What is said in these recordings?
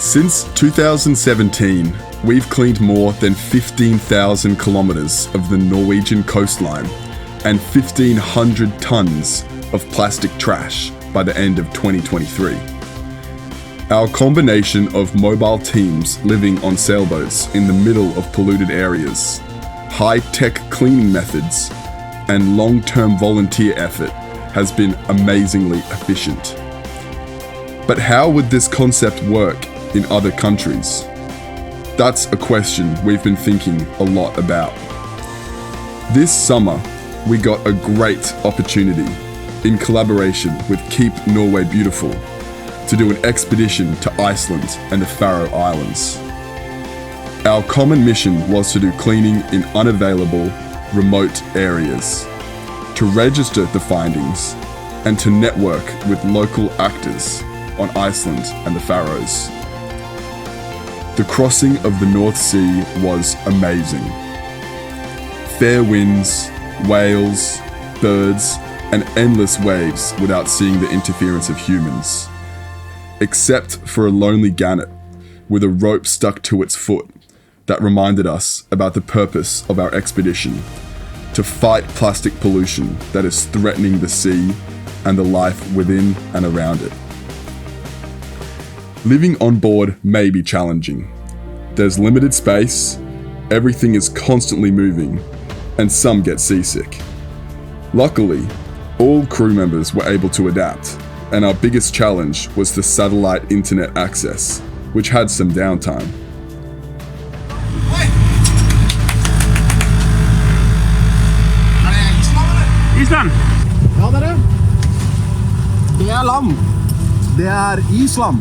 Since 2017, we've cleaned more than 15,000 kilometers of the Norwegian coastline and 1,500 tons of plastic trash by the end of 2023. Our combination of mobile teams living on sailboats in the middle of polluted areas, high-tech cleaning methods, and long-term volunteer effort has been amazingly efficient. But how would this concept work in other countries? That's a question we've been thinking a lot about. This summer, we got a great opportunity, in collaboration with Keep Norway Beautiful, to do an expedition to Iceland and the Faroe Islands. Our common mission was to do cleaning in unavailable, remote areas, to register the findings, and to network with local actors on Iceland and the Faroes. The crossing of the North Sea was amazing. Fair winds, whales, birds, and endless waves without seeing the interference of humans. Except for a lonely gannet with a rope stuck to its foot that reminded us about the purpose of our expedition: to fight plastic pollution that is threatening the sea and the life within and around it. Living on board may be challenging. There's limited space, everything is constantly moving, and some get seasick. Luckily, all crew members were able to adapt, and our biggest challenge was the satellite internet access, which had some downtime. Iceland! Ja, dere. Det er land. Det er Island.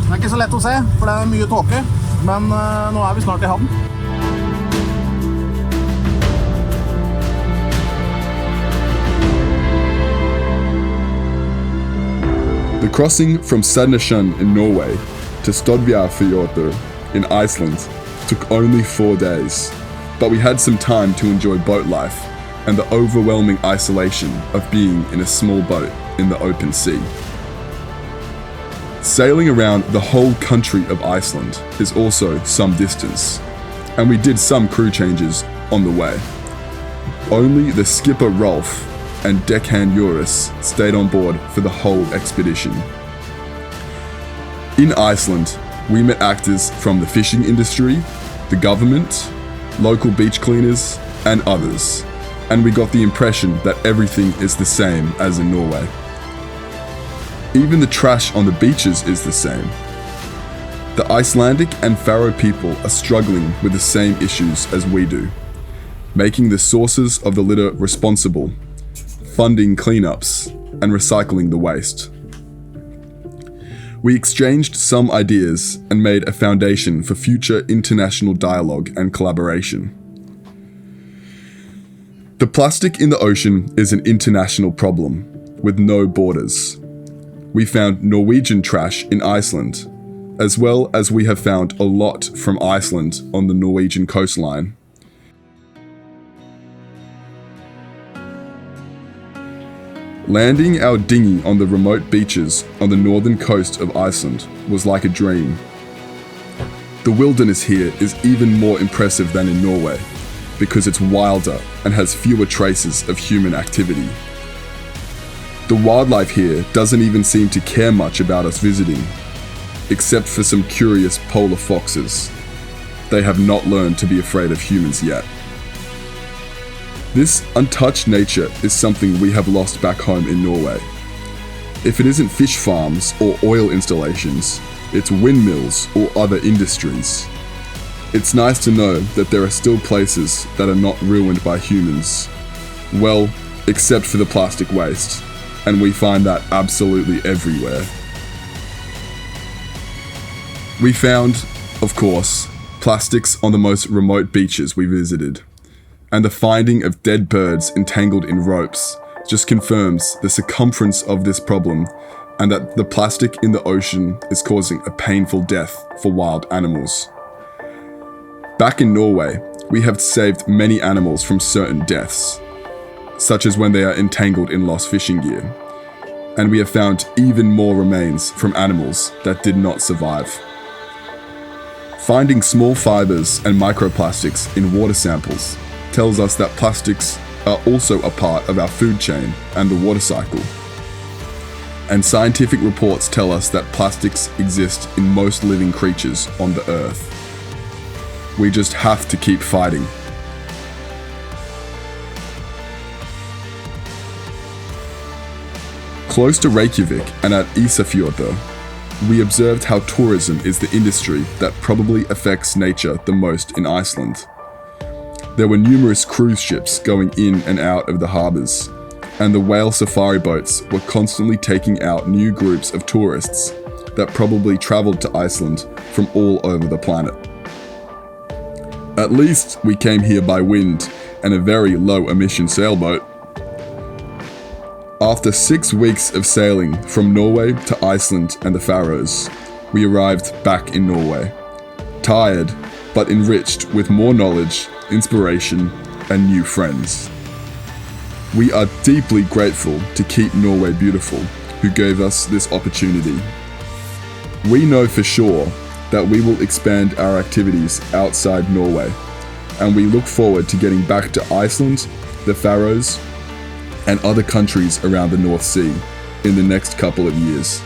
Det er ikke så lett å se, for det er mye tåke, men nå er vi snart i havn. The crossing from Sandnessjøen in Norway to Stodvjarfjörður in Iceland took only 4 days, but we had some time to enjoy boat life and the overwhelming isolation of being in a small boat in the open sea. Sailing around the whole country of Iceland is also some distance, and we did some crew changes on the way. Only the skipper Rolf and deckhand Joris stayed on board for the whole expedition. In Iceland, we met actors from the fishing industry, the government, local beach cleaners, and others, and we got the impression that everything is the same as in Norway. Even the trash on the beaches is the same. The Icelandic and Faroe people are struggling with the same issues as we do, making the sources of the litter responsible, funding cleanups, and recycling the waste. We exchanged some ideas and made a foundation for future international dialogue and collaboration. The plastic in the ocean is an international problem, with no borders. We found Norwegian trash in Iceland, as well as we have found a lot from Iceland on the Norwegian coastline. Landing our dinghy on the remote beaches on the northern coast of Iceland was like a dream. The wilderness here is even more impressive than in Norway, because it's wilder and has fewer traces of human activity. The wildlife here doesn't even seem to care much about us visiting, except for some curious polar foxes. They have not learned to be afraid of humans yet. This untouched nature is something we have lost back home in Norway. If it isn't fish farms or oil installations, it's windmills or other industries. It's nice to know that there are still places that are not ruined by humans. Well, except for the plastic waste, and we find that absolutely everywhere. We found, of course, plastics on the most remote beaches we visited, and the finding of dead birds entangled in ropes just confirms the circumference of this problem and that the plastic in the ocean is causing a painful death for wild animals. Back in Norway, we have saved many animals from certain deaths, such as when they are entangled in lost fishing gear, and we have found even more remains from animals that did not survive. Finding small fibers and microplastics in water samples tells us that plastics are also a part of our food chain and the water cycle. And scientific reports tell us that plastics exist in most living creatures on the Earth. We just have to keep fighting. Close to Reykjavik and at Ísafjörður, we observed how tourism is the industry that probably affects nature the most in Iceland. There were numerous cruise ships going in and out of the harbours, and the whale safari boats were constantly taking out new groups of tourists that probably travelled to Iceland from all over the planet. At least we came here by wind and a very low-emission sailboat. After 6 weeks of sailing from Norway to Iceland and the Faroes, we arrived back in Norway, tired but enriched with more knowledge, inspiration, and new friends. We are deeply grateful to Keep Norway Beautiful, who gave us this opportunity. We know for sure that we will expand our activities outside Norway, and we look forward to getting back to Iceland, the Faroes, and other countries around the North Sea in the next couple of years.